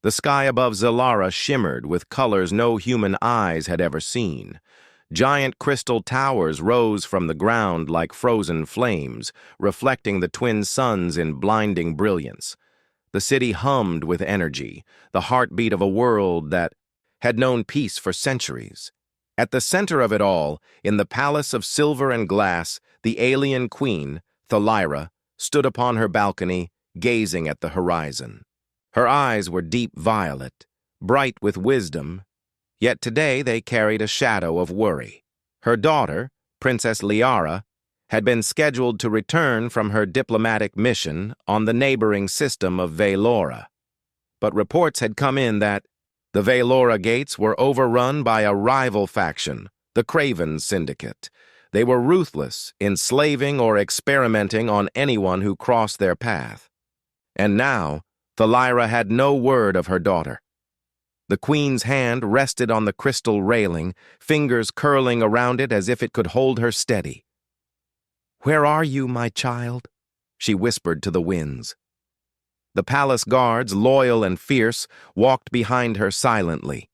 The sky above Zalara shimmered with colors no human eyes had ever seen. Giant crystal towers rose from the ground like frozen flames, reflecting the twin suns in blinding brilliance. The city hummed with energy, the heartbeat of a world that had known peace for centuries. At the center of it all, in the palace of silver and glass, the alien queen, Thalira, stood upon her balcony, gazing at the horizon. Her eyes were deep violet, bright with wisdom, yet today they carried a shadow of worry. Her daughter, Princess Liara, had been scheduled to return from her diplomatic mission on the neighboring system of Velora. But reports had come in that the Velora gates were overrun by a rival faction, the Craven Syndicate. They were ruthless, enslaving or experimenting on anyone who crossed their path. And now, Thalira had no word of her daughter. The queen's hand rested on the crystal railing, fingers curling around it as if it could hold her steady. "Where are you, my child?" she whispered to the winds. The palace guards, loyal and fierce, walked behind her silently.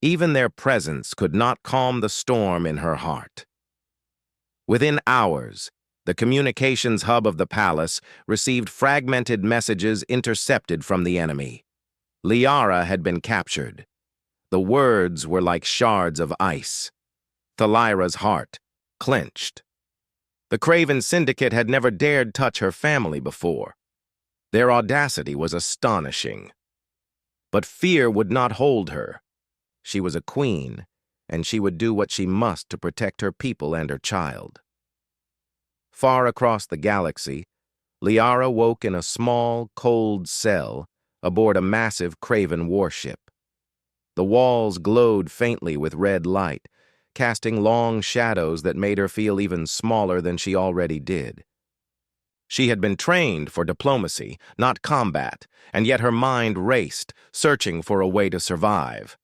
Even their presence could not calm the storm in her heart. Within hours, the communications hub of the palace received fragmented messages intercepted from the enemy. Liara had been captured. The words were like shards of ice. Thalira's heart clenched. The Craven Syndicate had never dared touch her family before. Their audacity was astonishing. But fear would not hold her. She was a queen, and she would do what she must to protect her people and her child. Far across the galaxy, Liara woke in a small, cold cell aboard a massive Craven warship. The walls glowed faintly with red light, casting long shadows that made her feel even smaller than she already did. She had been trained for diplomacy, not combat, and yet her mind raced, searching for a way to survive.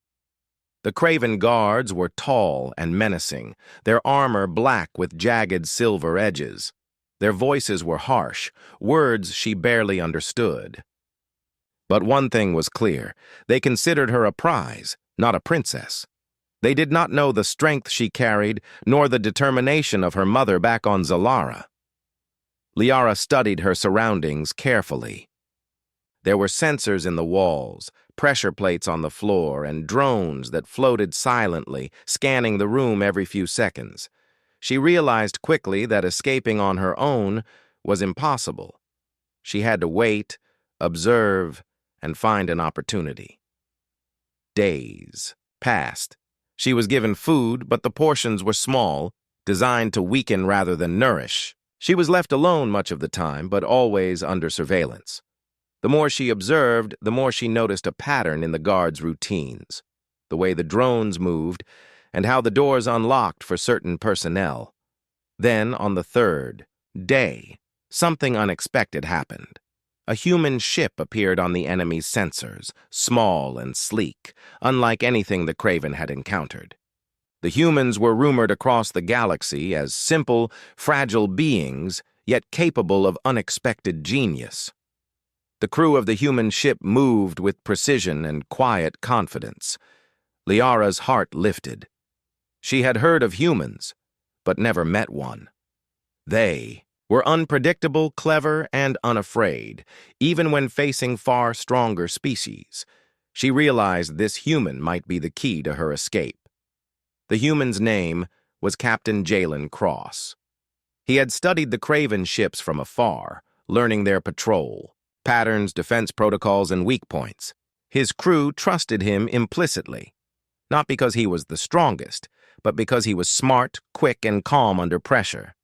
The Craven guards were tall and menacing, their armor black with jagged silver edges. Their voices were harsh, words she barely understood. But one thing was clear: they considered her a prize, not a princess. They did not know the strength she carried, nor the determination of her mother back on Zalara. Liara studied her surroundings carefully. There were sensors in the walls, pressure plates on the floor, and drones that floated silently, scanning the room every few seconds. She realized quickly that escaping on her own was impossible. She had to wait, observe, and find an opportunity. Days passed. She was given food, but the portions were small, designed to weaken rather than nourish. She was left alone much of the time, but always under surveillance. The more she observed, the more she noticed a pattern in the guards' routines, the way the drones moved, and how the doors unlocked for certain personnel. Then, on the third day, something unexpected happened. A human ship appeared on the enemy's sensors, small and sleek, unlike anything the Craven had encountered. The humans were rumored across the galaxy as simple, fragile beings, yet capable of unexpected genius. The crew of the human ship moved with precision and quiet confidence. Liara's heart lifted. She had heard of humans, but never met one. They were unpredictable, clever, and unafraid, even when facing far stronger species. She realized this human might be the key to her escape. The human's name was Captain Jalen Cross. He had studied the Craven ships from afar, learning their patrol, patterns, defense protocols, and weak points. His crew trusted him implicitly, not because he was the strongest, but because he was smart, quick, and calm under pressure.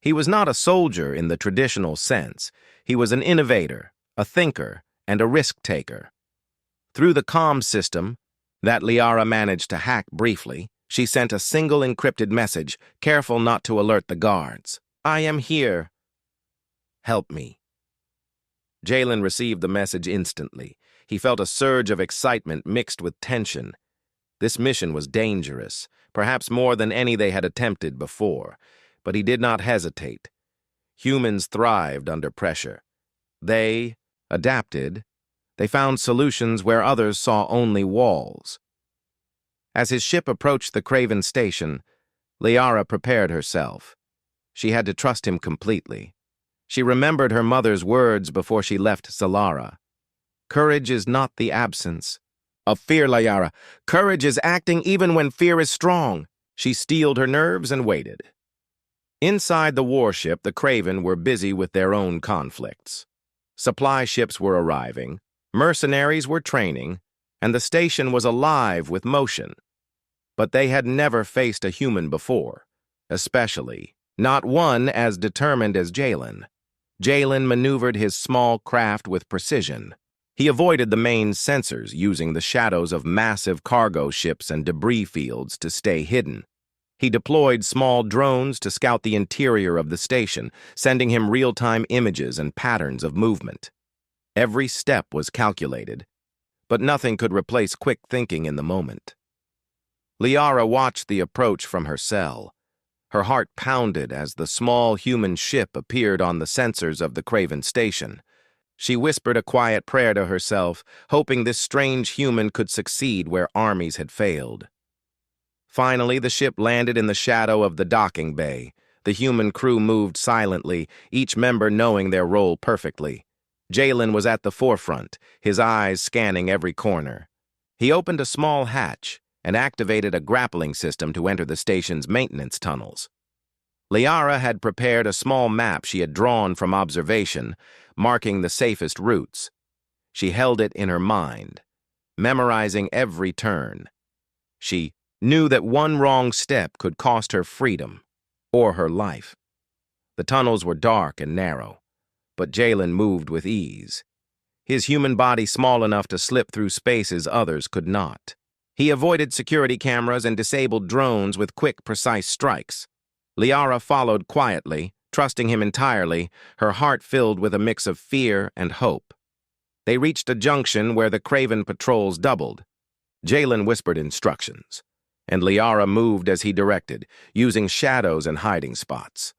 He was not a soldier in the traditional sense. He was an innovator, a thinker, and a risk-taker. Through the comm system that Liara managed to hack briefly, she sent a single encrypted message, careful not to alert the guards. "I am here. Help me." Jalen received the message instantly. He felt a surge of excitement mixed with tension. This mission was dangerous, perhaps more than any they had attempted before, but he did not hesitate. Humans thrived under pressure. They adapted, They found solutions where others saw only walls. As his ship approached the Craven station, Liara prepared herself. She had to trust him completely. She remembered her mother's words before she left Zalara. Courage is not the absence of fear, Liara. Courage is acting even when fear is strong. She steeled her nerves and waited. Inside the warship, the Craven were busy with their own conflicts. Supply ships were arriving, mercenaries were training, and the station was alive with motion. But they had never faced a human before, especially not one as determined as Jalen. Jalen maneuvered his small craft with precision. He avoided the main sensors, using the shadows of massive cargo ships and debris fields to stay hidden. He deployed small drones to scout the interior of the station, sending him real-time images and patterns of movement. Every step was calculated, but nothing could replace quick thinking in the moment. Liara watched the approach from her cell. Her heart pounded as the small human ship appeared on the sensors of the Craven station. She whispered a quiet prayer to herself, hoping this strange human could succeed where armies had failed. Finally, the ship landed in the shadow of the docking bay. The human crew moved silently, each member knowing their role perfectly. Jalen was at the forefront, his eyes scanning every corner. He opened a small hatch and activated a grappling system to enter the station's maintenance tunnels. Liara had prepared a small map she had drawn from observation, marking the safest routes. She held it in her mind, memorizing every turn. She knew that one wrong step could cost her freedom or her life. The tunnels were dark and narrow, but Jalen moved with ease. His human body small enough to slip through spaces others could not. He avoided security cameras and disabled drones with quick, precise strikes. Liara followed quietly, trusting him entirely, her heart filled with a mix of fear and hope. They reached a junction where the Craven patrols doubled. Jalen whispered instructions, and Liara moved as he directed, using shadows and hiding spots.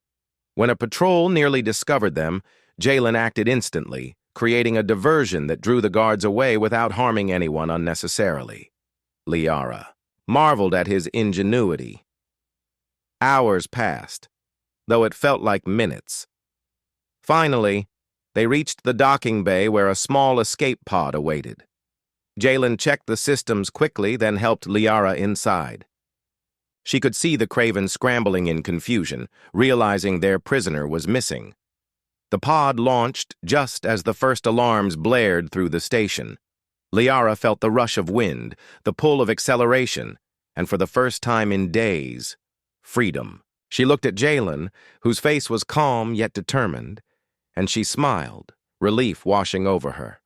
When a patrol nearly discovered them, Jalen acted instantly, creating a diversion that drew the guards away without harming anyone unnecessarily. Liara marveled at his ingenuity. Hours passed, though it felt like minutes. Finally, they reached the docking bay where a small escape pod awaited. Jalen checked the systems quickly, then helped Liara inside. She could see the Craven scrambling in confusion, realizing their prisoner was missing. The pod launched just as the first alarms blared through the station. Liara felt the rush of wind, the pull of acceleration, and for the first time in days, freedom. She looked at Jalen, whose face was calm yet determined, and she smiled, relief washing over her.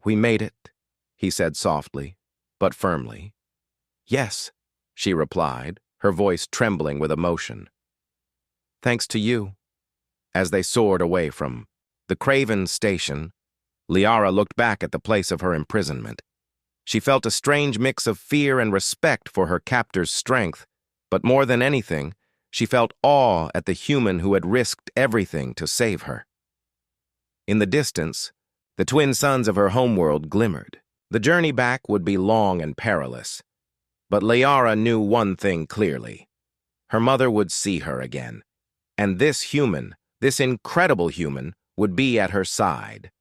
"We made it," he said softly, but firmly. "Yes," she replied, her voice trembling with emotion. "Thanks to you." As they soared away from the Craven station, Liara looked back at the place of her imprisonment. She felt a strange mix of fear and respect for her captor's strength, but more than anything, she felt awe at the human who had risked everything to save her. In the distance, the twin suns of her homeworld glimmered. The journey back would be long and perilous, but Liara knew one thing clearly. Her mother would see her again, and this human, this incredible human, would be at her side.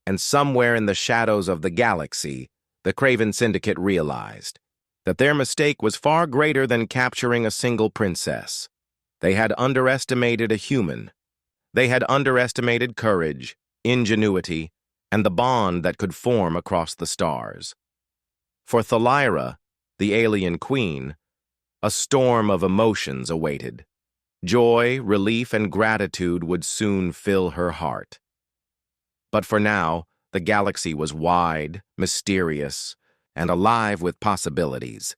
And somewhere in the shadows of the galaxy, the Craven Syndicate realized that their mistake was far greater than capturing a single princess. They had underestimated a human. They had underestimated courage, ingenuity, and the bond that could form across the stars. For Thalira, the alien queen, a storm of emotions awaited. Joy, relief, and gratitude would soon fill her heart. But for now, the galaxy was wide, mysterious, and alive with possibilities.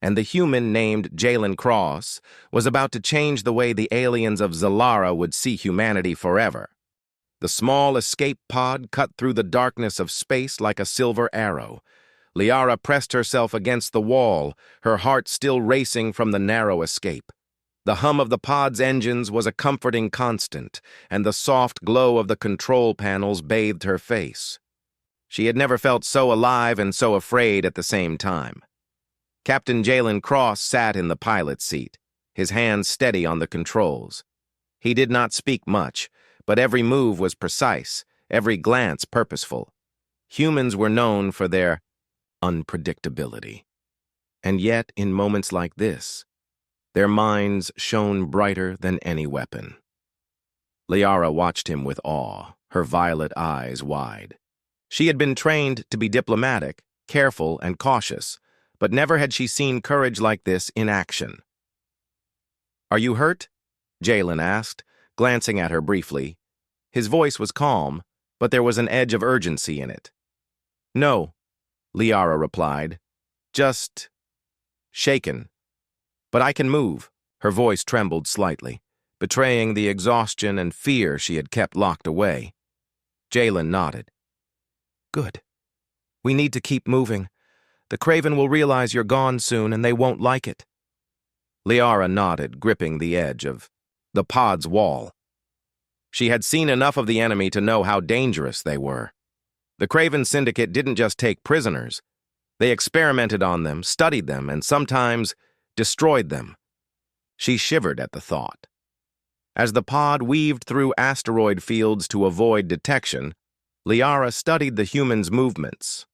And the human named Jalen Cross was about to change the way the aliens of Zalara would see humanity forever. The small escape pod cut through the darkness of space like a silver arrow. Liara pressed herself against the wall, her heart still racing from the narrow escape. The hum of the pod's engines was a comforting constant, and the soft glow of the control panels bathed her face. She had never felt so alive and so afraid at the same time. Captain Jalen Cross sat in the pilot's seat, his hands steady on the controls. He did not speak much, but every move was precise, every glance purposeful. Humans were known for their unpredictability. And yet, in moments like this, their minds shone brighter than any weapon. Liara watched him with awe, her violet eyes wide. She had been trained to be diplomatic, careful, and cautious, but never had she seen courage like this in action. "Are you hurt?" Jalen asked, glancing at her briefly. His voice was calm, but there was an edge of urgency in it. "No," Liara replied. "Just shaken. But I can move." Her voice trembled slightly, betraying the exhaustion and fear she had kept locked away. Jalen nodded. "Good. We need to keep moving. The Craven will realize you're gone soon, and they won't like it." Liara nodded, gripping the edge of the pod's wall. She had seen enough of the enemy to know how dangerous they were. The Craven Syndicate didn't just take prisoners. They experimented on them, studied them, and sometimes destroyed them. She shivered at the thought. As the pod weaved through asteroid fields to avoid detection, Liara studied the human's movements.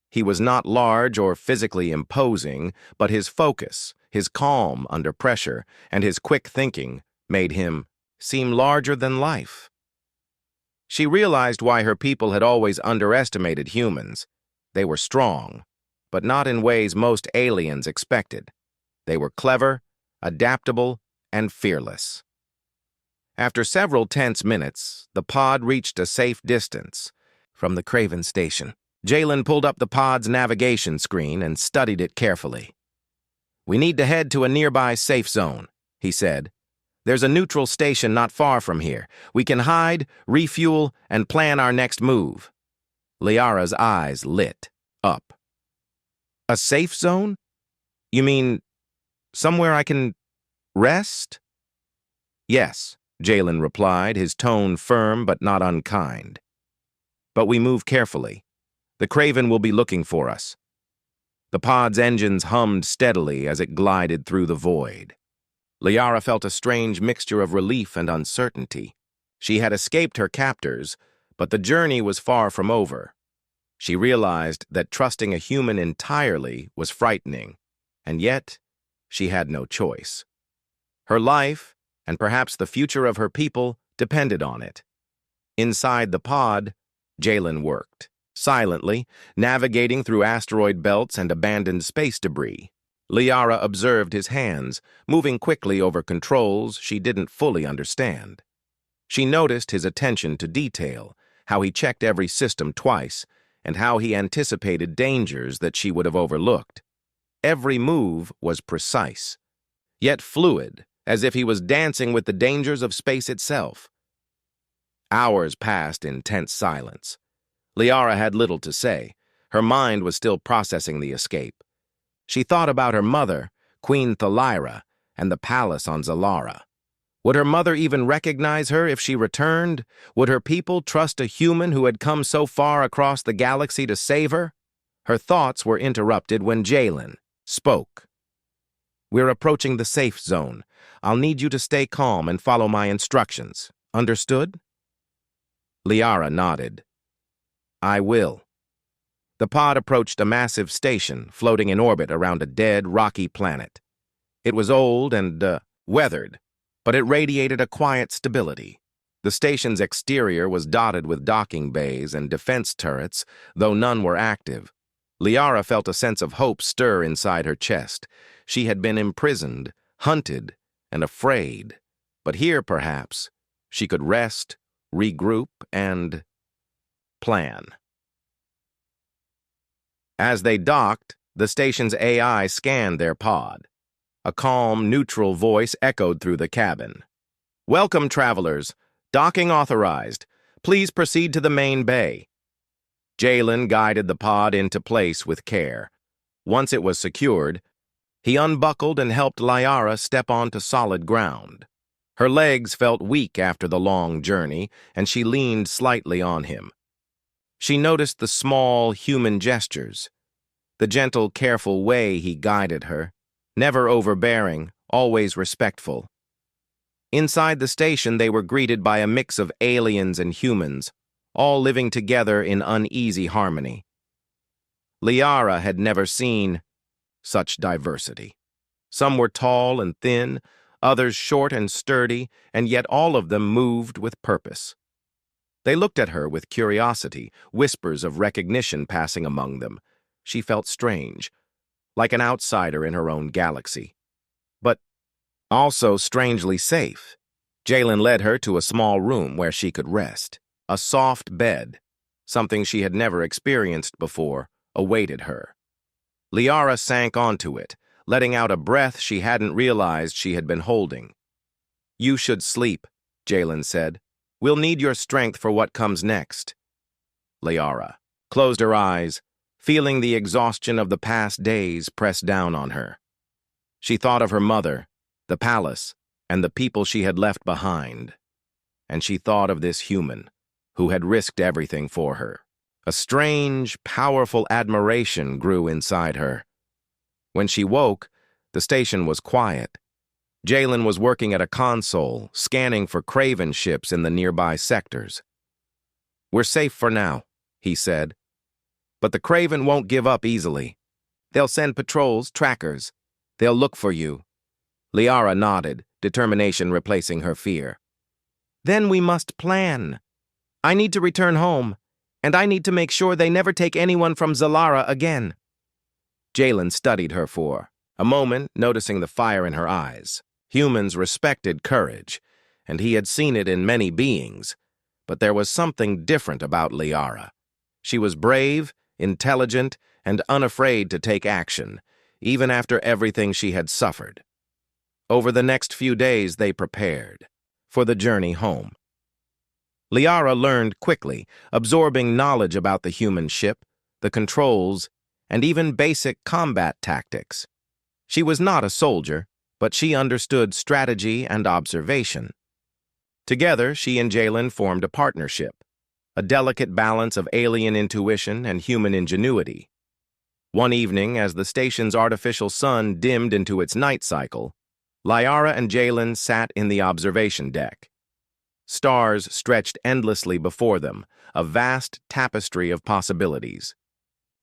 He was not large or physically imposing, but his focus, his calm under pressure, and his quick thinking made him seem larger than life. She realized why her people had always underestimated humans. They were strong, but not in ways most aliens expected. They were clever, adaptable, and fearless. After several tense minutes, the pod reached a safe distance from the Craven station. Jalen pulled up the pod's navigation screen and studied it carefully. "We need to head to a nearby safe zone," he said. "There's a neutral station not far from here. We can hide, refuel, and plan our next move." Liara's eyes lit up. "A safe zone? You mean somewhere I can rest?" "Yes," Jalen replied, his tone firm but not unkind. "But we move carefully. The Craven will be looking for us." The pod's engines hummed steadily as it glided through the void. Liara felt a strange mixture of relief and uncertainty. She had escaped her captors, but the journey was far from over. She realized that trusting a human entirely was frightening, and yet she had no choice. Her life, and perhaps the future of her people, depended on it. Inside the pod, Jalen worked, silently, navigating through asteroid belts and abandoned space debris. Liara observed his hands, moving quickly over controls she didn't fully understand. She noticed his attention to detail, how he checked every system twice, and how he anticipated dangers that she would have overlooked. Every move was precise, yet fluid, as if he was dancing with the dangers of space itself. Hours passed in tense silence. Liara had little to say. Her mind was still processing the escape. She thought about her mother, Queen Thalira, and the palace on Zalara. Would her mother even recognize her if she returned? Would her people trust a human who had come so far across the galaxy to save her? Her thoughts were interrupted when Jalen spoke. "We're approaching the safe zone. I'll need you to stay calm and follow my instructions. Understood?" Liara nodded. "I will." The pod approached a massive station floating in orbit around a dead, rocky planet. It was old and weathered, but it radiated a quiet stability. The station's exterior was dotted with docking bays and defense turrets, though none were active. Liara felt a sense of hope stir inside her chest. She had been imprisoned, hunted, and afraid. But here, perhaps, she could rest, regroup, and plan. As they docked, the station's AI scanned their pod. A calm, neutral voice echoed through the cabin. "Welcome, travelers. Docking authorized. Please proceed to the main bay." Jalen guided the pod into place with care. Once it was secured, he unbuckled and helped Liara step onto solid ground. Her legs felt weak after the long journey, and she leaned slightly on him. She noticed the small, human gestures, the gentle, careful way he guided her, never overbearing, always respectful. Inside the station, they were greeted by a mix of aliens and humans, all living together in uneasy harmony. Liara had never seen such diversity. Some were tall and thin, others short and sturdy, and yet all of them moved with purpose. They looked at her with curiosity, whispers of recognition passing among them. She felt strange, like an outsider in her own galaxy. But also strangely safe. Jalen led her to a small room where she could rest. A soft bed, something she had never experienced before, awaited her. Liara sank onto it, letting out a breath she hadn't realized she had been holding. "You should sleep," Jalen said. "We'll need your strength for what comes next." Liara closed her eyes, feeling the exhaustion of the past days press down on her. She thought of her mother, the palace, and the people she had left behind. And she thought of this human, who had risked everything for her. A strange, powerful admiration grew inside her. When she woke, the station was quiet. Jalen was working at a console, scanning for Craven ships in the nearby sectors. "We're safe for now," he said. "But the Craven won't give up easily. They'll send patrols, trackers. They'll look for you." Liara nodded, determination replacing her fear. "Then we must plan. I need to return home, and I need to make sure they never take anyone from Zalara again." Jalen studied her for a moment, noticing the fire in her eyes. Humans respected courage, and he had seen it in many beings, but there was something different about Liara. She was brave, intelligent, and unafraid to take action, even after everything she had suffered. Over the next few days, they prepared for the journey home. Liara learned quickly, absorbing knowledge about the human ship, the controls, and even basic combat tactics. She was not a soldier, but she understood strategy and observation. Together, she and Jalen formed a partnership, a delicate balance of alien intuition and human ingenuity. One evening, as the station's artificial sun dimmed into its night cycle, Liara and Jalen sat in the observation deck. Stars stretched endlessly before them, a vast tapestry of possibilities.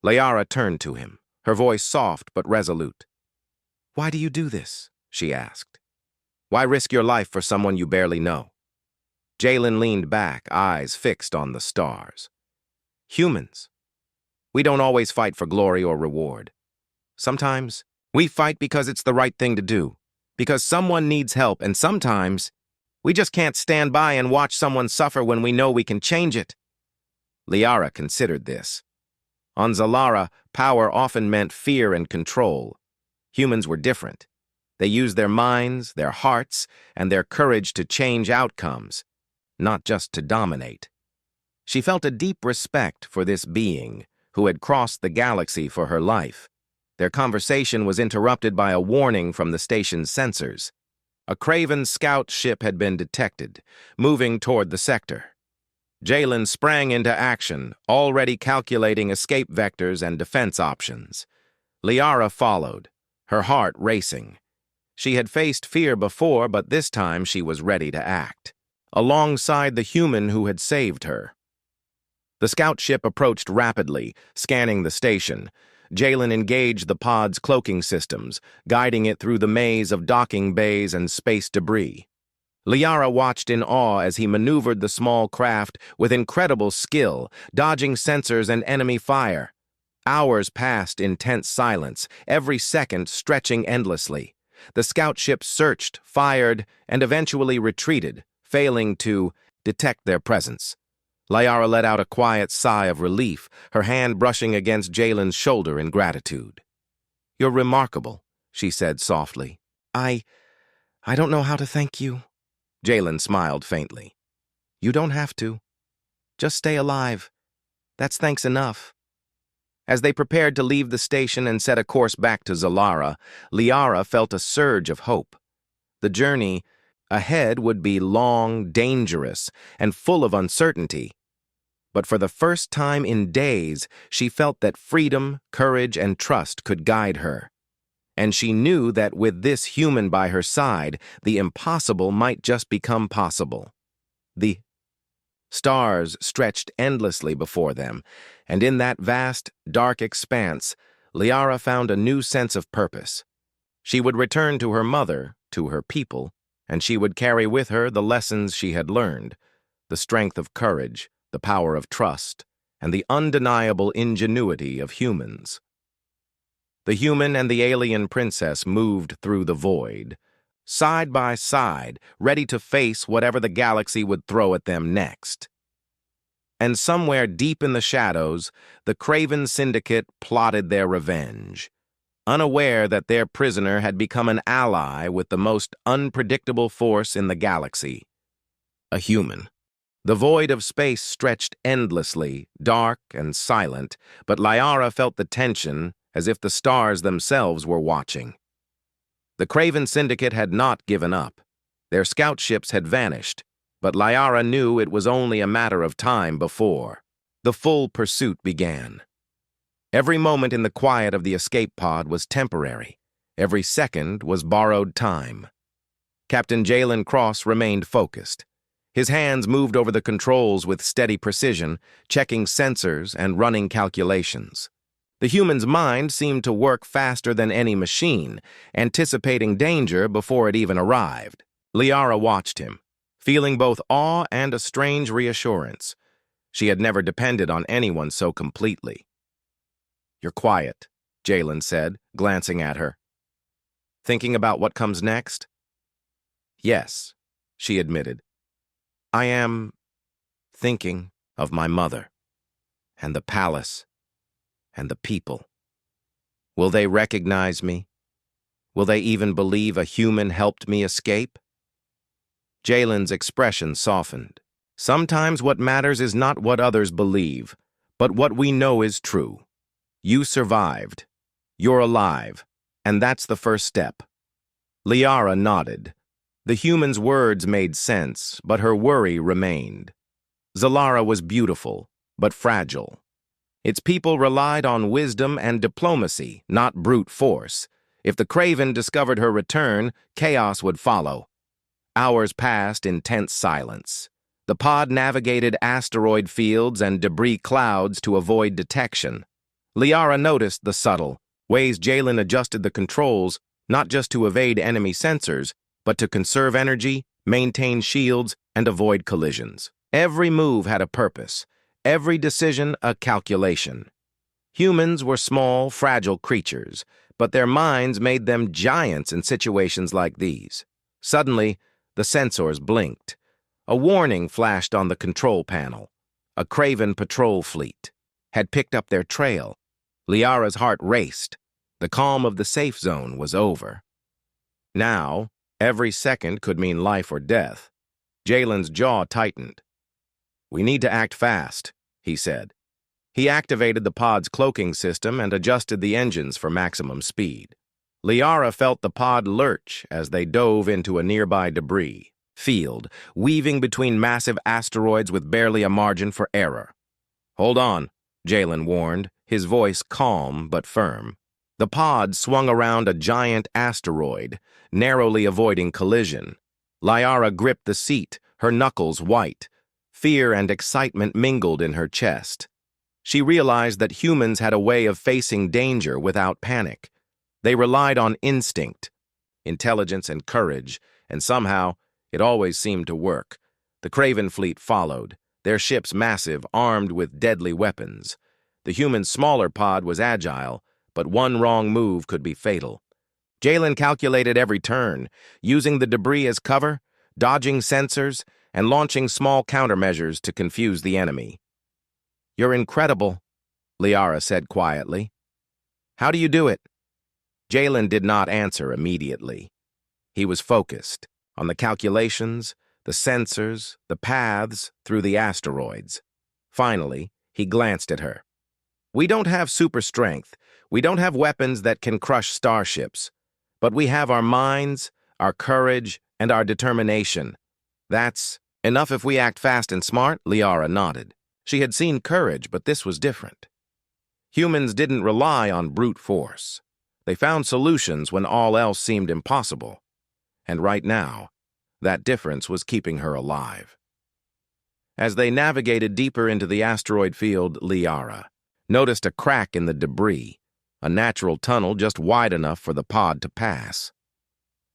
Liara turned to him, her voice soft but resolute. "Why do you do this?" she asked. "Why risk your life for someone you barely know?" Jalen leaned back, eyes fixed on the stars. "Humans. We don't always fight for glory or reward. Sometimes we fight because it's the right thing to do, because someone needs help, and sometimes we just can't stand by and watch someone suffer when we know we can change it." Liara considered this. On Zalara, power often meant fear and control. Humans were different. They used their minds, their hearts, and their courage to change outcomes, not just to dominate. She felt a deep respect for this being who had crossed the galaxy for her life. Their conversation was interrupted by a warning from the station's sensors. A Craven scout ship had been detected, moving toward the sector. Jalen sprang into action, already calculating escape vectors and defense options. Liara followed, her heart racing. She had faced fear before, but this time she was ready to act, alongside the human who had saved her. The scout ship approached rapidly, scanning the station. Jalen engaged the pod's cloaking systems, guiding it through the maze of docking bays and space debris. Liara watched in awe as he maneuvered the small craft with incredible skill, dodging sensors and enemy fire. Hours passed in tense silence, every second stretching endlessly. The scout ship searched, fired, and eventually retreated, failing to detect their presence. Liara let out a quiet sigh of relief, her hand brushing against Jalen's shoulder in gratitude. "You're remarkable," she said softly. I don't know how to thank you." Jalen smiled faintly. "You don't have to. Just stay alive. That's thanks enough." As they prepared to leave the station and set a course back to Zalara, Liara felt a surge of hope. The journey ahead would be long, dangerous, and full of uncertainty. But for the first time in days, she felt that freedom, courage, and trust could guide her. And she knew that with this human by her side, the impossible might just become possible. The stars stretched endlessly before them, and in that vast, dark expanse, Liara found a new sense of purpose. She would return to her mother, to her people, and she would carry with her the lessons she had learned, the strength of courage, the power of trust, and the undeniable ingenuity of humans. The human and the alien princess moved through the void, side by side, ready to face whatever the galaxy would throw at them next. And somewhere deep in the shadows, the Craven Syndicate plotted their revenge, unaware that their prisoner had become an ally with the most unpredictable force in the galaxy, a human. The void of space stretched endlessly, dark and silent, but Liara felt the tension as if the stars themselves were watching. The Craven Syndicate had not given up. Their scout ships had vanished, but Liara knew it was only a matter of time before the full pursuit began. Every moment in the quiet of the escape pod was temporary. Every second was borrowed time. Captain Jalen Cross remained focused. His hands moved over the controls with steady precision, checking sensors and running calculations. The human's mind seemed to work faster than any machine, anticipating danger before it even arrived. Liara watched him, feeling both awe and a strange reassurance. She had never depended on anyone so completely. "You're quiet," Jalen said, glancing at her. "Thinking about what comes next?" "Yes," she admitted. "I am thinking of my mother, and the palace, and the people. Will they recognize me? Will they even believe a human helped me escape?" Jalen's expression softened. "Sometimes what matters is not what others believe, but what we know is true. You survived. You're alive, and that's the first step." Liara nodded. The human's words made sense, but her worry remained. Zalara was beautiful, but fragile. Its people relied on wisdom and diplomacy, not brute force. If the Craven discovered her return, chaos would follow. Hours passed in tense silence. The pod navigated asteroid fields and debris clouds to avoid detection. Liara noticed the subtle ways Jalen adjusted the controls, not just to evade enemy sensors, but to conserve energy, maintain shields, and avoid collisions. Every move had a purpose, every decision a calculation. Humans were small, fragile creatures, but their minds made them giants in situations like these. Suddenly, the sensors blinked. A warning flashed on the control panel. A Craven patrol fleet had picked up their trail. Liara's heart raced. The calm of the safe zone was over. Now, every second could mean life or death. Jalen's jaw tightened. "We need to act fast," he said. He activated the pod's cloaking system and adjusted the engines for maximum speed. Liara felt the pod lurch as they dove into a nearby debris field, weaving between massive asteroids with barely a margin for error. "Hold on," Jalen warned, his voice calm but firm. The pod swung around a giant asteroid, narrowly avoiding collision. Liara gripped the seat, her knuckles white. Fear and excitement mingled in her chest. She realized that humans had a way of facing danger without panic. They relied on instinct, intelligence, and courage, and somehow, it always seemed to work. The Craven fleet followed, their ships massive, armed with deadly weapons. The human smaller pod was agile, but one wrong move could be fatal. Jalen calculated every turn, using the debris as cover, dodging sensors, and launching small countermeasures to confuse the enemy. "You're incredible," Liara said quietly. "How do you do it?" Jalen did not answer immediately. He was focused on the calculations, the sensors, the paths through the asteroids. Finally, he glanced at her. "We don't have super strength. We don't have weapons that can crush starships. But we have our minds, our courage, and our determination. That's enough if we act fast and smart," Liara nodded. She had seen courage, but this was different. Humans didn't rely on brute force. They found solutions when all else seemed impossible. And right now, that difference was keeping her alive. As they navigated deeper into the asteroid field, Liara noticed a crack in the debris, a natural tunnel just wide enough for the pod to pass.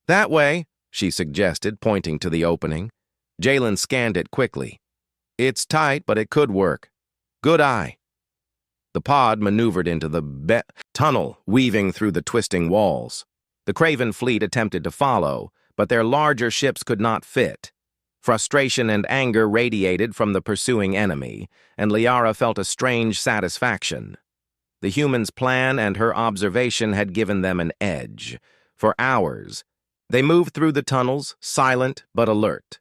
"That way," she suggested, pointing to the opening. Jalen scanned it quickly. "It's tight, but it could work. Good eye." The pod maneuvered into the tunnel, weaving through the twisting walls. The Craven fleet attempted to follow, but their larger ships could not fit. Frustration and anger radiated from the pursuing enemy, and Liara felt a strange satisfaction. The humans' plan and her observation had given them an edge. For hours, they moved through the tunnels, silent but alert.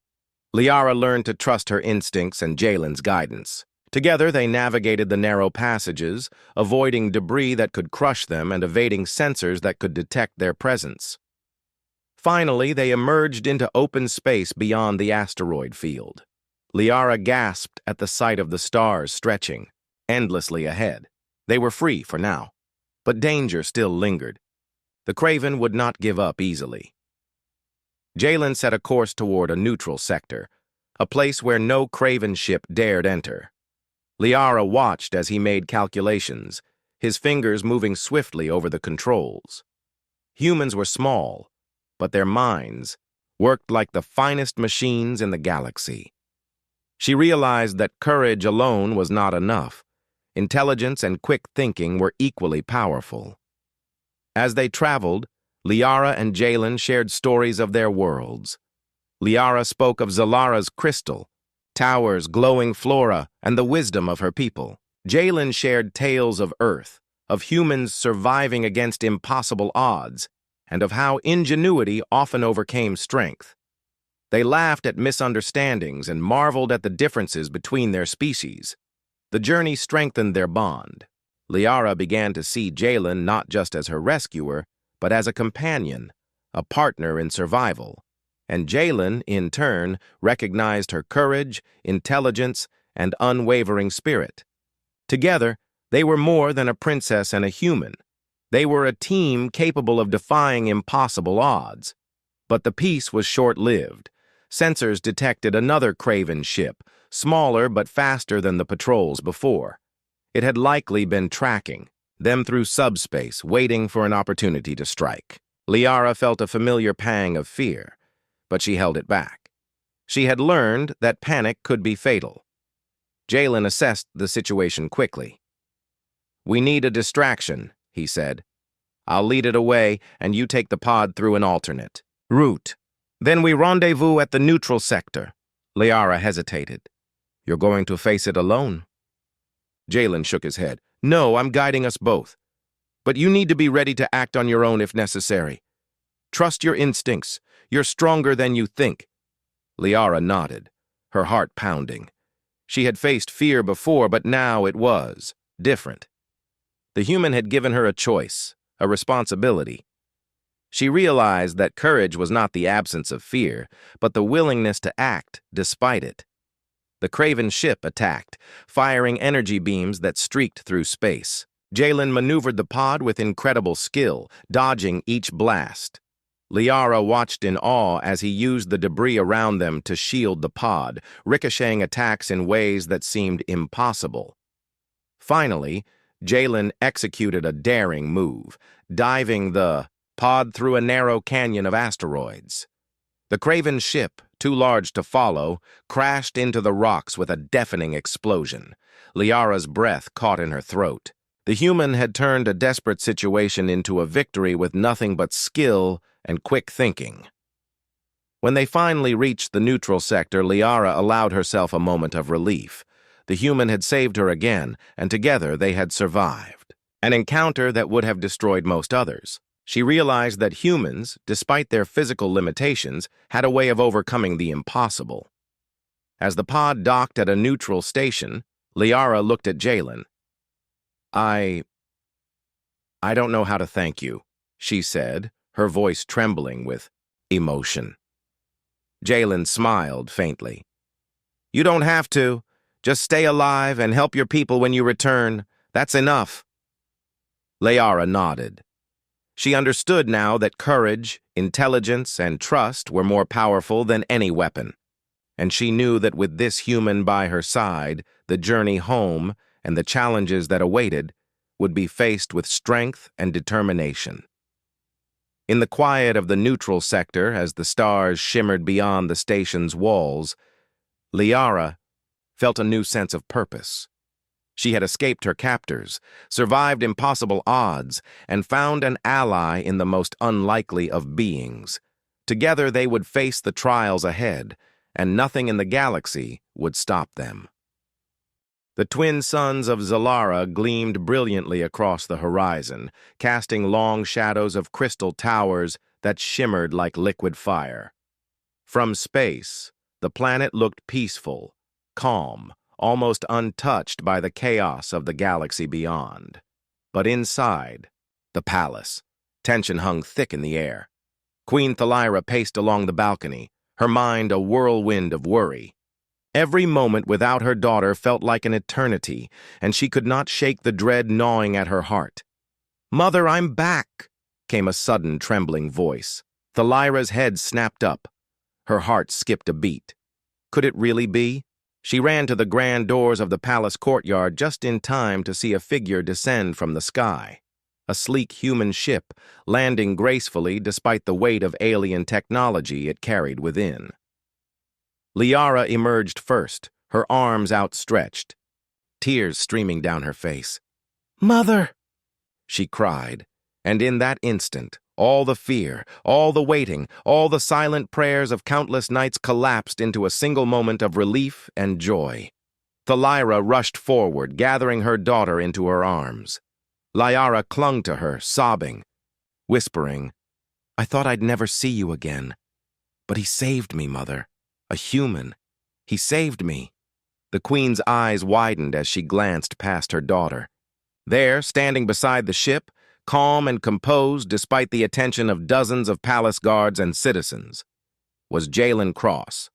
Liara learned to trust her instincts and Jalen's guidance. Together, they navigated the narrow passages, avoiding debris that could crush them and evading sensors that could detect their presence. Finally, they emerged into open space beyond the asteroid field. Liara gasped at the sight of the stars stretching endlessly ahead. They were free for now, but danger still lingered. The Craven would not give up easily. Jalen set a course toward a neutral sector, a place where no Craven ship dared enter. Liara watched as he made calculations, his fingers moving swiftly over the controls. Humans were small, but their minds worked like the finest machines in the galaxy. She realized that courage alone was not enough. Intelligence and quick thinking were equally powerful. As they traveled, Liara and Jalen shared stories of their worlds. Liara spoke of Zalara's crystal, towers, glowing flora, and the wisdom of her people. Jalen shared tales of Earth, of humans surviving against impossible odds, and of how ingenuity often overcame strength. They laughed at misunderstandings and marveled at the differences between their species. The journey strengthened their bond. Liara began to see Jalen not just as her rescuer, but as a companion, a partner in survival. And Jalen, in turn, recognized her courage, intelligence, and unwavering spirit. Together, they were more than a princess and a human. They were a team capable of defying impossible odds. But the peace was short-lived. Sensors detected another Craven ship, smaller but faster than the patrols before. It had likely been tracking them through subspace, waiting for an opportunity to strike. Liara felt a familiar pang of fear, but she held it back. She had learned that panic could be fatal. Jalen assessed the situation quickly. "We need a distraction," he said. "I'll lead it away, and you take the pod through an alternate route. Then we rendezvous at the neutral sector." Liara hesitated. "You're going to face it alone?" Jalen shook his head. "No, I'm guiding us both. But you need to be ready to act on your own if necessary. Trust your instincts. You're stronger than you think." Liara nodded, her heart pounding. She had faced fear before, but now it was different. The human had given her a choice, a responsibility. She realized that courage was not the absence of fear, but the willingness to act despite it. The Craven ship attacked, firing energy beams that streaked through space. Jalen maneuvered the pod with incredible skill, dodging each blast. Liara watched in awe as he used the debris around them to shield the pod, ricocheting attacks in ways that seemed impossible. Finally, Jalen executed a daring move, diving the pod through a narrow canyon of asteroids. The Craven ship, too large to follow, crashed into the rocks with a deafening explosion. Liara's breath caught in her throat. The human had turned a desperate situation into a victory with nothing but skill and quick thinking. When they finally reached the neutral sector, Liara allowed herself a moment of relief. The human had saved her again, and together they had survived. An encounter that would have destroyed most others. She realized that humans, despite their physical limitations, had a way of overcoming the impossible. As the pod docked at a neutral station, Liara looked at Jalen. I don't know how to thank you," she said, her voice trembling with emotion. Jalen smiled faintly. "You don't have to. Just stay alive and help your people when you return. That's enough." Liara nodded. She understood now that courage, intelligence, and trust were more powerful than any weapon. And she knew that with this human by her side, the journey home and the challenges that awaited would be faced with strength and determination. In the quiet of the neutral sector, as the stars shimmered beyond the station's walls, Liara felt a new sense of purpose. She had escaped her captors, survived impossible odds, and found an ally in the most unlikely of beings. Together they would face the trials ahead, and nothing in the galaxy would stop them. The twin suns of Zalara gleamed brilliantly across the horizon, casting long shadows of crystal towers that shimmered like liquid fire. From space, the planet looked peaceful, calm, almost untouched by the chaos of the galaxy beyond. But inside, the palace, tension hung thick in the air. Queen Thalira paced along the balcony, her mind a whirlwind of worry. Every moment without her daughter felt like an eternity, and she could not shake the dread gnawing at her heart. "Mother, I'm back," came a sudden trembling voice. Thalira's head snapped up. Her heart skipped a beat. Could it really be? She ran to the grand doors of the palace courtyard just in time to see a figure descend from the sky. A sleek human ship, landing gracefully despite the weight of alien technology it carried within. Liara emerged first, her arms outstretched, tears streaming down her face. "Mother!" she cried, and in that instant, all the fear, all the waiting, all the silent prayers of countless nights collapsed into a single moment of relief and joy. Thalira rushed forward, gathering her daughter into her arms. Liara clung to her, sobbing, whispering, "I thought I'd never see you again. But he saved me, Mother. A human. He saved me." The Queen's eyes widened as she glanced past her daughter. There, standing beside the ship, calm and composed despite the attention of dozens of palace guards and citizens, was Jalen Cross.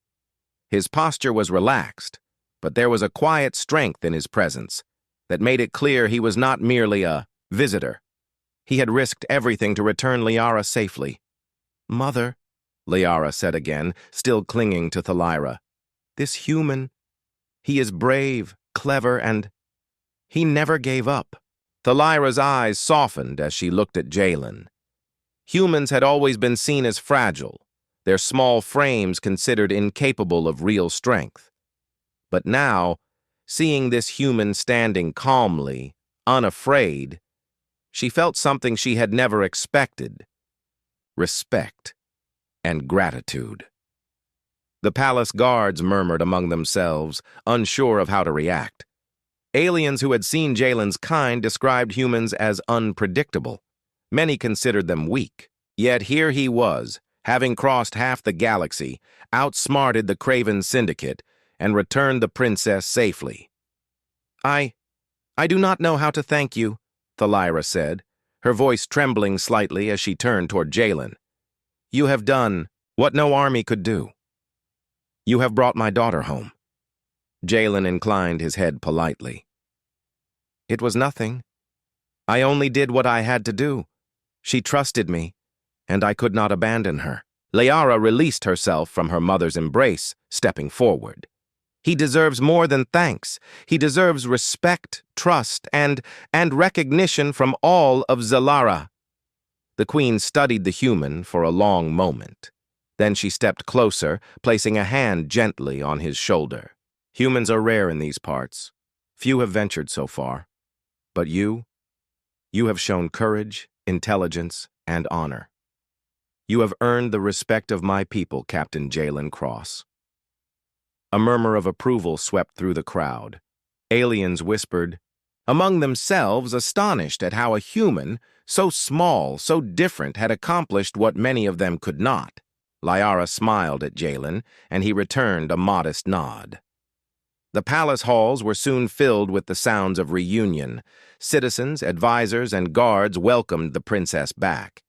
His posture was relaxed, but there was a quiet strength in his presence that made it clear he was not merely a visitor. He had risked everything to return Liara safely. "Mother," Liara said again, still clinging to Thalira. "This human, he is brave, clever, and he never gave up." Thalira's eyes softened as she looked at Jalen. Humans had always been seen as fragile, their small frames considered incapable of real strength. But now, seeing this human standing calmly, unafraid, she felt something she had never expected: respect and gratitude. The palace guards murmured among themselves, unsure of how to react. Aliens who had seen Jalen's kind described humans as unpredictable. Many considered them weak. Yet here he was, having crossed half the galaxy, outsmarted the Craven Syndicate, and returned the princess safely. I do not know how to thank you," Thalira said, her voice trembling slightly as she turned toward Jalen. "You have done what no army could do. You have brought my daughter home." Jalen inclined his head politely. "It was nothing. I only did what I had to do. She trusted me, and I could not abandon her." Liara released herself from her mother's embrace, stepping forward. "He deserves more than thanks. He deserves respect, trust, and recognition from all of Zalara." The Queen studied the human for a long moment. Then she stepped closer, placing a hand gently on his shoulder. "Humans are rare in these parts. Few have ventured so far. But you have shown courage, intelligence, and honor. You have earned the respect of my people, Captain Jalen Cross." A murmur of approval swept through the crowd. Aliens whispered, among themselves astonished at how a human, so small, so different, had accomplished what many of them could not. Liara smiled at Jalen, and he returned a modest nod. The palace halls were soon filled with the sounds of reunion. Citizens, advisors, and guards welcomed the princess back.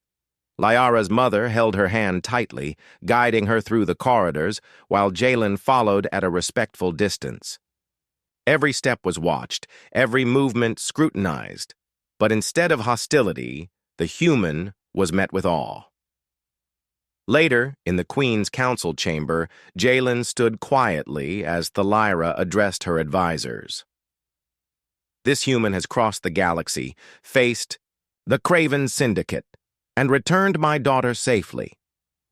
Liara's mother held her hand tightly, guiding her through the corridors, while Jalen followed at a respectful distance. Every step was watched, every movement scrutinized. But instead of hostility, the human was met with awe. Later, in the Queen's council chamber, Jalen stood quietly as Thalira addressed her advisors. This human has crossed the galaxy, faced the Craven Syndicate, and returned my daughter safely.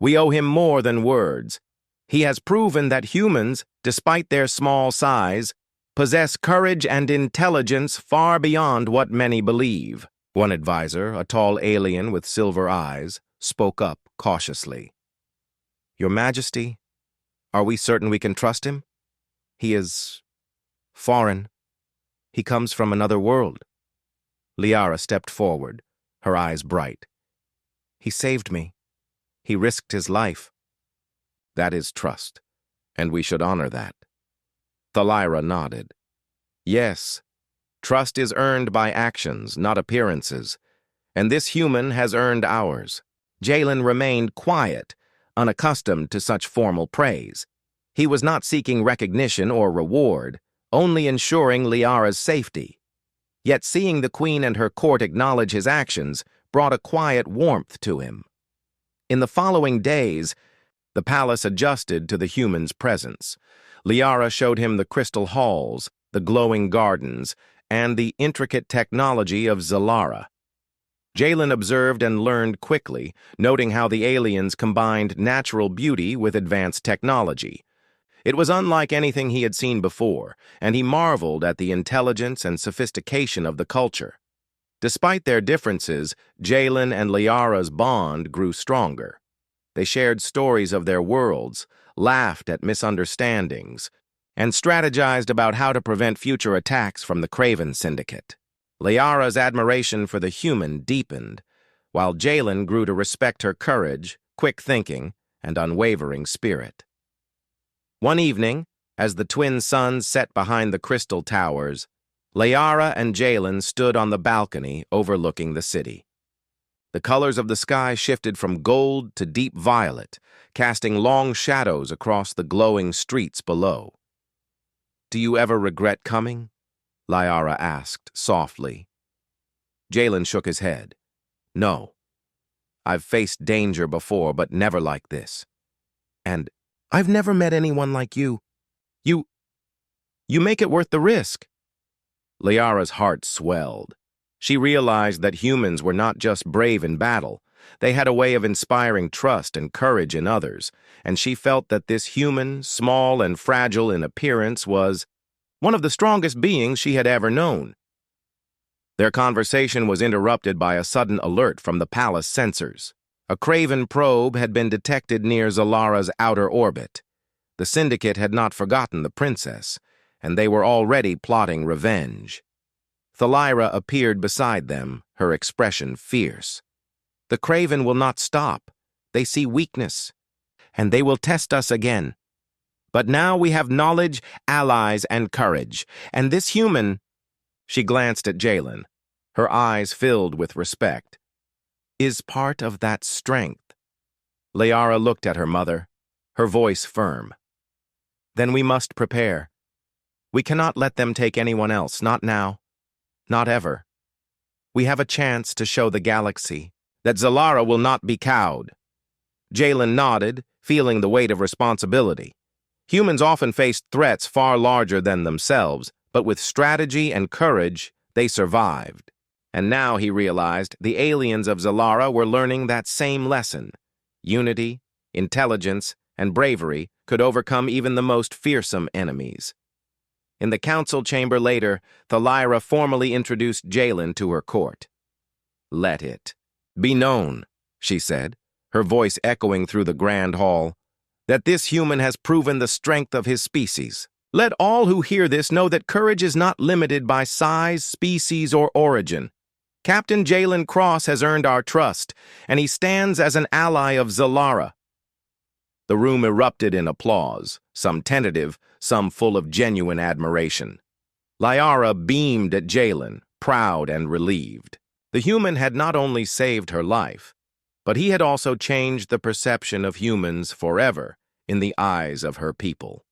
We owe him more than words. He has proven that humans, despite their small size, possess courage and intelligence far beyond what many believe. One advisor, a tall alien with silver eyes, spoke up cautiously. Your Majesty, are we certain we can trust him? He is foreign. He comes from another world. Liara stepped forward, her eyes bright. He saved me. He risked his life. That is trust, and we should honor that. Thalira nodded. Yes, trust is earned by actions, not appearances, and this human has earned ours. Jalen remained quiet, unaccustomed to such formal praise. He was not seeking recognition or reward, only ensuring Liara's safety. Yet seeing the Queen and her court acknowledge his actions brought a quiet warmth to him. In the following days, the palace adjusted to the human's presence. Liara showed him the crystal halls, the glowing gardens, and the intricate technology of Zalara. Jalen observed and learned quickly, noting how the aliens combined natural beauty with advanced technology. It was unlike anything he had seen before, and he marveled at the intelligence and sophistication of the culture. Despite their differences, Jalen and Liara's bond grew stronger. They shared stories of their worlds, laughed at misunderstandings, and strategized about how to prevent future attacks from the Craven Syndicate. Liara's admiration for the human deepened, while Jalen grew to respect her courage, quick thinking, and unwavering spirit. One evening, as the twin suns set behind the crystal towers, Liara and Jalen stood on the balcony overlooking the city. The colors of the sky shifted from gold to deep violet, casting long shadows across the glowing streets below. "Do you ever regret coming?" Liara asked softly. Jalen shook his head. "No. I've faced danger before, but never like this. And I've never met anyone like you. You make it worth the risk." Liara's heart swelled. She realized that humans were not just brave in battle. They had a way of inspiring trust and courage in others, and she felt that this human, small and fragile in appearance, was one of the strongest beings she had ever known. Their conversation was interrupted by a sudden alert from the palace sensors. A Craven probe had been detected near Zalara's outer orbit. The Syndicate had not forgotten the princess, and they were already plotting revenge. Thalira appeared beside them, her expression fierce. "The Craven will not stop. They see weakness, and they will test us again. But now we have knowledge, allies, and courage, and this human—" She glanced at Jalen, her eyes filled with respect. "Is part of that strength." Liara looked at her mother, her voice firm. "Then we must prepare. We cannot let them take anyone else, not now, not ever. We have a chance to show the galaxy that Zalara will not be cowed." Jalen nodded, feeling the weight of responsibility. Humans often faced threats far larger than themselves, but with strategy and courage, they survived. And now, he realized, the aliens of Zalara were learning that same lesson. Unity, intelligence, and bravery could overcome even the most fearsome enemies. In the council chamber later, Thalira formally introduced Jalen to her court. "Let it be known," she said, her voice echoing through the grand hall, "that this human has proven the strength of his species. Let all who hear this know that courage is not limited by size, species, or origin. Captain Jalen Cross has earned our trust, and he stands as an ally of Zalara." The room erupted in applause, some tentative, some full of genuine admiration. Liara beamed at Jalen, proud and relieved. The human had not only saved her life, but he had also changed the perception of humans forever in the eyes of her people.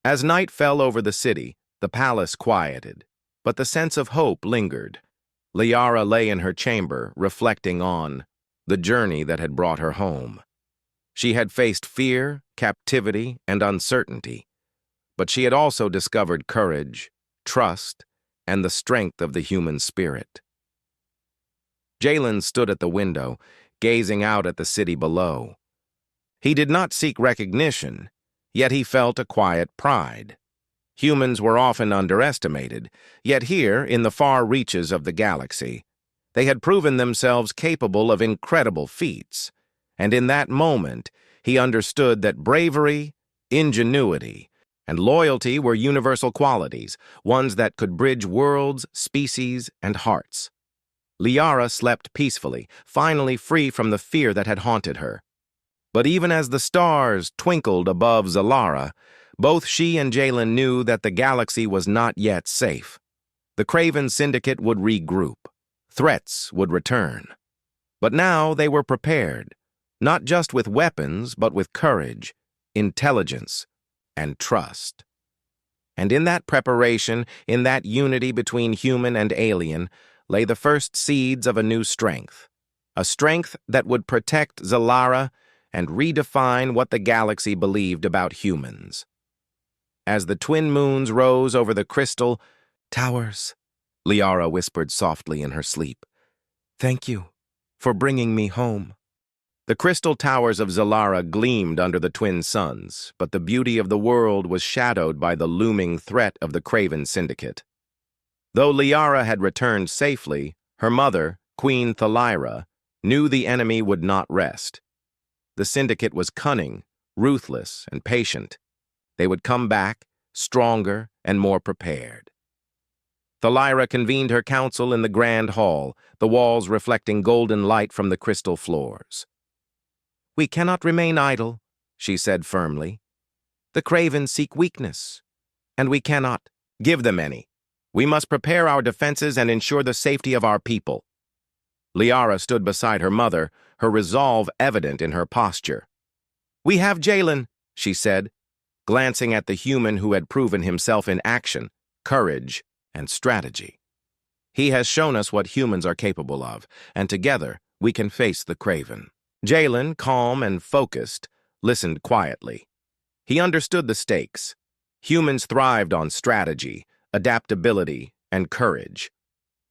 As night fell over the city, the palace quieted, but the sense of hope lingered. Liara lay in her chamber, reflecting on the journey that had brought her home. She had faced fear, captivity, and uncertainty, but she had also discovered courage, trust, and the strength of the human spirit. Jalen stood at the window, gazing out at the city below. He did not seek recognition, yet he felt a quiet pride. Humans were often underestimated, yet here, in the far reaches of the galaxy, they had proven themselves capable of incredible feats, and in that moment, he understood that bravery, ingenuity, and loyalty were universal qualities, ones that could bridge worlds, species, and hearts. Liara slept peacefully, finally free from the fear that had haunted her. But even as the stars twinkled above Zalara, both she and Jalen knew that the galaxy was not yet safe. The Craven Syndicate would regroup. Threats would return. But now they were prepared, not just with weapons, but with courage, intelligence, and trust. And in that preparation, in that unity between human and alien, lay the first seeds of a new strength. A strength that would protect Zalara and redefine what the galaxy believed about humans. As the twin moons rose over the crystal towers, Liara whispered softly in her sleep, "Thank you for bringing me home." The crystal towers of Zalara gleamed under the twin suns, but the beauty of the world was shadowed by the looming threat of the Craven Syndicate. Though Liara had returned safely, her mother, Queen Thalira, knew the enemy would not rest. The Syndicate was cunning, ruthless, and patient. They would come back, stronger and more prepared. Thalira convened her council in the grand hall, the walls reflecting golden light from the crystal floors. "We cannot remain idle," she said firmly. "The Cravens seek weakness, and we cannot give them any. We must prepare our defenses and ensure the safety of our people." Liara stood beside her mother, her resolve evident in her posture. "We have Jalen," she said, glancing at the human who had proven himself in action, courage, and strategy. "He has shown us what humans are capable of, and together we can face the Craven." Jalen, calm and focused, listened quietly. He understood the stakes. Humans thrived on strategy, adaptability, and courage.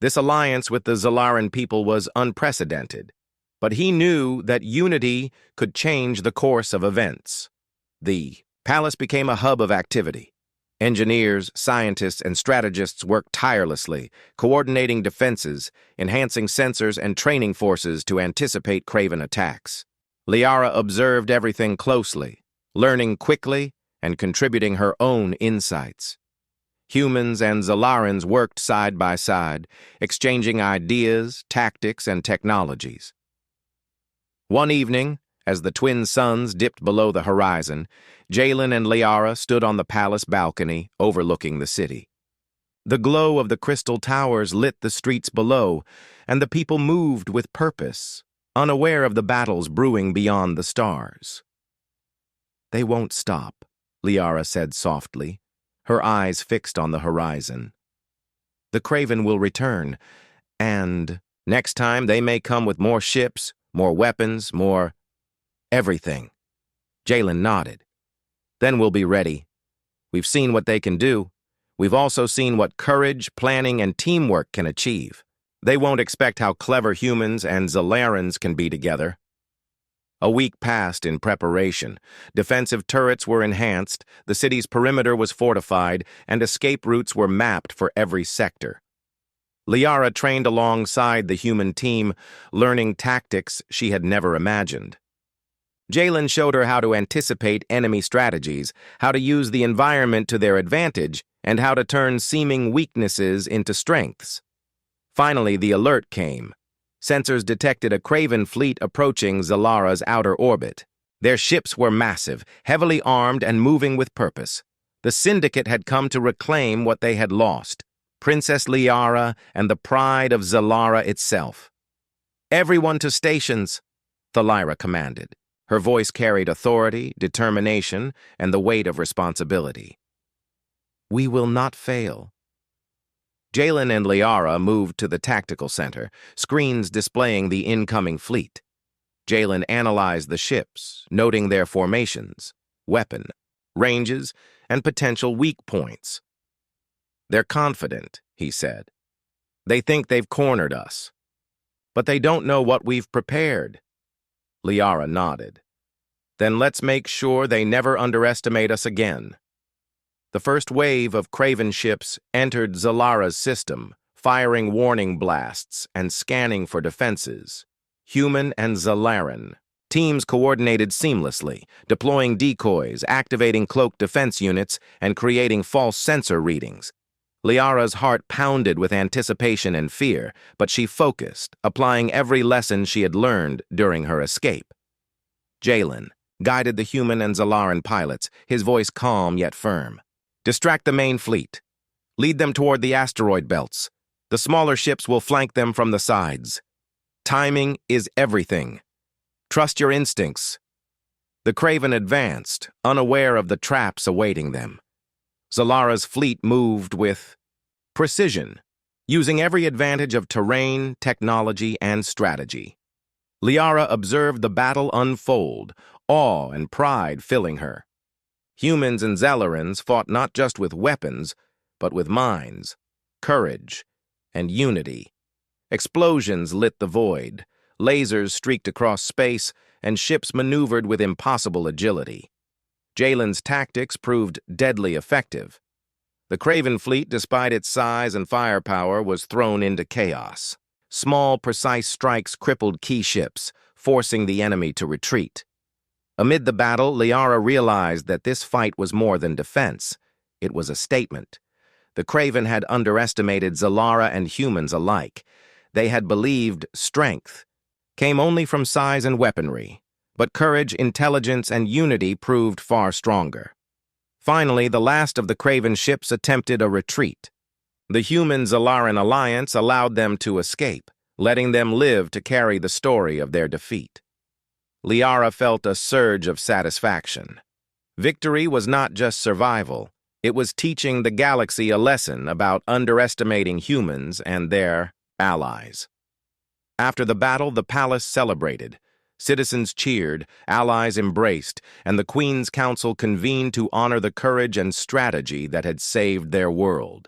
This alliance with the Zalaran people was unprecedented, but he knew that unity could change the course of events. The palace became a hub of activity. Engineers, scientists, and strategists worked tirelessly, coordinating defenses, enhancing sensors, and training forces to anticipate Craven attacks. Liara observed everything closely, learning quickly and contributing her own insights. Humans and Zalarans worked side by side, exchanging ideas, tactics, and technologies. One evening, as the twin suns dipped below the horizon, Jalen and Liara stood on the palace balcony overlooking the city. The glow of the crystal towers lit the streets below, and the people moved with purpose, unaware of the battles brewing beyond the stars. "They won't stop," Liara said softly, her eyes fixed on the horizon. "The Craven will return, and next time they may come with more ships, more weapons, more everything." Jalen nodded. "Then we'll be ready. We've seen what they can do. We've also seen what courage, planning, and teamwork can achieve. They won't expect how clever humans and Zalarans can be together." A week passed in preparation. Defensive turrets were enhanced, the city's perimeter was fortified, and escape routes were mapped for every sector. Liara trained alongside the human team, learning tactics she had never imagined. Jalen showed her how to anticipate enemy strategies, how to use the environment to their advantage, and how to turn seeming weaknesses into strengths. Finally, the alert came. Sensors detected a Craven fleet approaching Zalara's outer orbit. Their ships were massive, heavily armed, and moving with purpose. The Syndicate had come to reclaim what they had lost, Princess Liara and the pride of Zalara itself. "Everyone to stations," Thalira commanded. Her voice carried authority, determination, and the weight of responsibility. We will not fail. Jalen and Liara moved to the tactical center, screens displaying the incoming fleet. Jalen analyzed the ships, noting their formations, weapon, ranges, and potential weak points. They're confident, he said. They think they've cornered us. But they don't know what we've prepared. Liara nodded. Then let's make sure they never underestimate us again. The first wave of Craven ships entered Zalara's system, firing warning blasts and scanning for defenses. Human and Zalaran. Teams coordinated seamlessly, deploying decoys, activating cloaked defense units, and creating false sensor readings. Liara's heart pounded with anticipation and fear, but she focused, applying every lesson she had learned during her escape. Jalen guided the human and Zalaran pilots, his voice calm yet firm. Distract the main fleet. Lead them toward the asteroid belts. The smaller ships will flank them from the sides. Timing is everything. Trust your instincts. The Craven advanced, unaware of the traps awaiting them. Zalara's fleet moved with precision, using every advantage of terrain, technology, and strategy. Liara observed the battle unfold, awe and pride filling her. Humans and Zalarans fought not just with weapons, but with minds, courage, and unity. Explosions lit the void, lasers streaked across space, and ships maneuvered with impossible agility. Jalen's tactics proved deadly effective. The Craven fleet, despite its size and firepower, was thrown into chaos. Small, precise strikes crippled key ships, forcing the enemy to retreat. Amid the battle, Liara realized that this fight was more than defense. It was a statement. The Craven had underestimated Zalara and humans alike. They had believed strength came only from size and weaponry, but courage, intelligence, and unity proved far stronger. Finally, the last of the Craven ships attempted a retreat. The human-Zalaran alliance allowed them to escape, letting them live to carry the story of their defeat. Liara felt a surge of satisfaction. Victory was not just survival, it was teaching the galaxy a lesson about underestimating humans and their allies. After the battle, the palace celebrated. Citizens cheered, allies embraced, and the Queen's Council convened to honor the courage and strategy that had saved their world.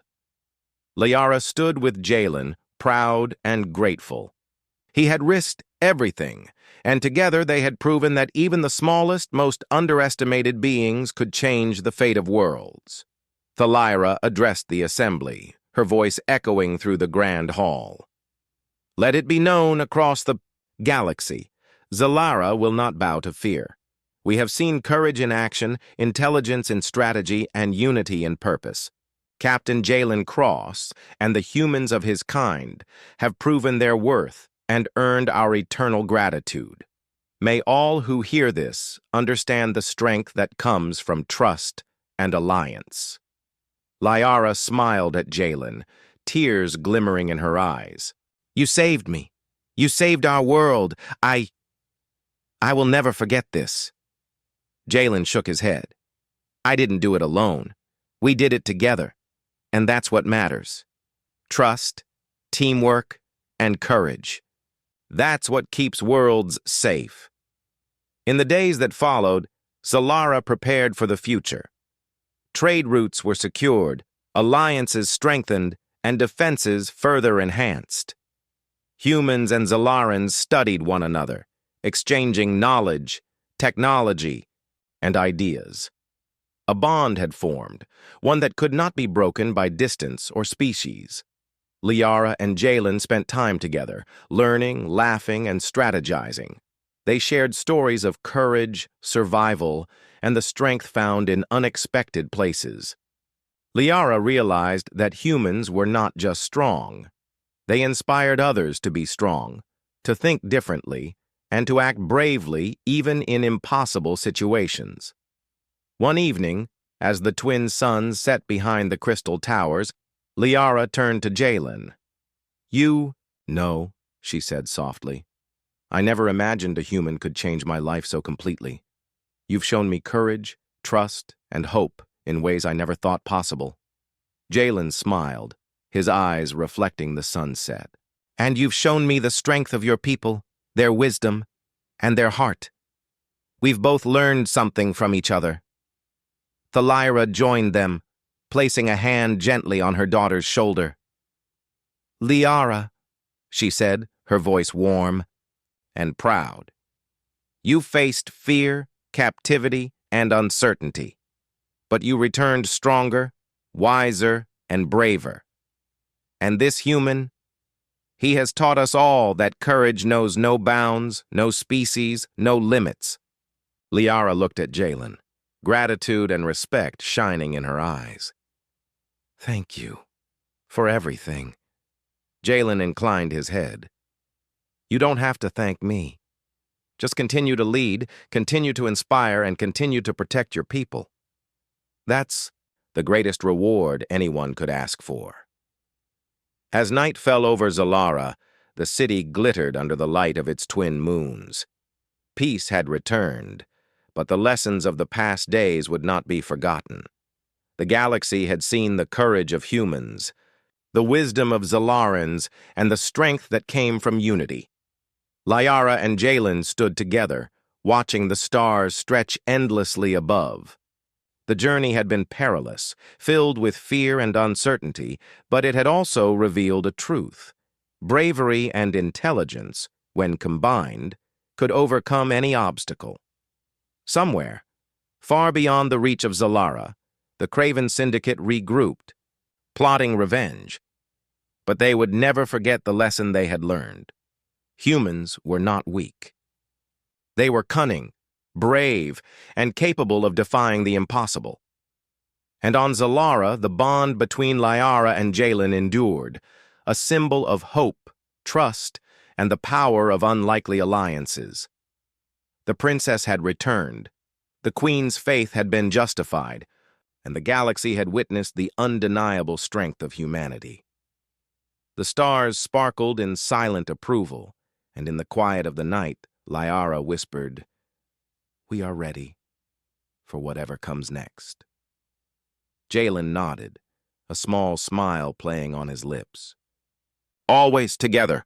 Liara stood with Jalen, proud and grateful. He had risked everything, and together they had proven that even the smallest, most underestimated beings could change the fate of worlds. Thalira addressed the assembly, her voice echoing through the grand hall. Let it be known across the galaxy, Zalara will not bow to fear. We have seen courage in action, intelligence in strategy, and unity in purpose. Captain Jalen Cross and the humans of his kind have proven their worth and earned our eternal gratitude. May all who hear this understand the strength that comes from trust and alliance. Liara smiled at Jalen, tears glimmering in her eyes. You saved me. You saved our world. I will never forget this. Jalen shook his head. I didn't do it alone. We did it together. And that's what matters. Trust, teamwork, and courage. That's what keeps worlds safe. In the days that followed, Zalara prepared for the future. Trade routes were secured, alliances strengthened, and defenses further enhanced. Humans and Zalarans studied one another, exchanging knowledge, technology, and ideas. A bond had formed, one that could not be broken by distance or species. Liara and Jalen spent time together, learning, laughing, and strategizing. They shared stories of courage, survival, and the strength found in unexpected places. Liara realized that humans were not just strong. They inspired others to be strong, to think differently, and to act bravely even in impossible situations. One evening, as the twin suns set behind the crystal towers, Liara turned to Jalen. No, she said softly. I never imagined a human could change my life so completely. You've shown me courage, trust, and hope in ways I never thought possible. Jalen smiled, his eyes reflecting the sunset. And you've shown me the strength of your people, their wisdom, and their heart. We've both learned something from each other. Thalira joined them, placing a hand gently on her daughter's shoulder. Liara, she said, her voice warm and proud. You faced fear, captivity, and uncertainty, but you returned stronger, wiser, and braver. And this human, he has taught us all that courage knows no bounds, no species, no limits. Liara looked at Jalen, gratitude and respect shining in her eyes. Thank you for everything. Jalen inclined his head. You don't have to thank me. Just continue to lead, continue to inspire, and continue to protect your people. That's the greatest reward anyone could ask for. As night fell over Zalara, the city glittered under the light of its twin moons. Peace had returned, but the lessons of the past days would not be forgotten. The galaxy had seen the courage of humans, the wisdom of Zalarans, and the strength that came from unity. Liara and Jalen stood together, watching the stars stretch endlessly above. The journey had been perilous, filled with fear and uncertainty, but it had also revealed a truth. Bravery and intelligence, when combined, could overcome any obstacle. Somewhere, far beyond the reach of Zalara, the Craven Syndicate regrouped, plotting revenge. But they would never forget the lesson they had learned. Humans were not weak. They were cunning, brave, and capable of defying the impossible. And on Zalara, the bond between Liara and Jalen endured, a symbol of hope, trust, and the power of unlikely alliances. The princess had returned, the queen's faith had been justified, and the galaxy had witnessed the undeniable strength of humanity. The stars sparkled in silent approval, and in the quiet of the night, Liara whispered, "We are ready for whatever comes next." Jalen nodded, a small smile playing on his lips. "Always together,"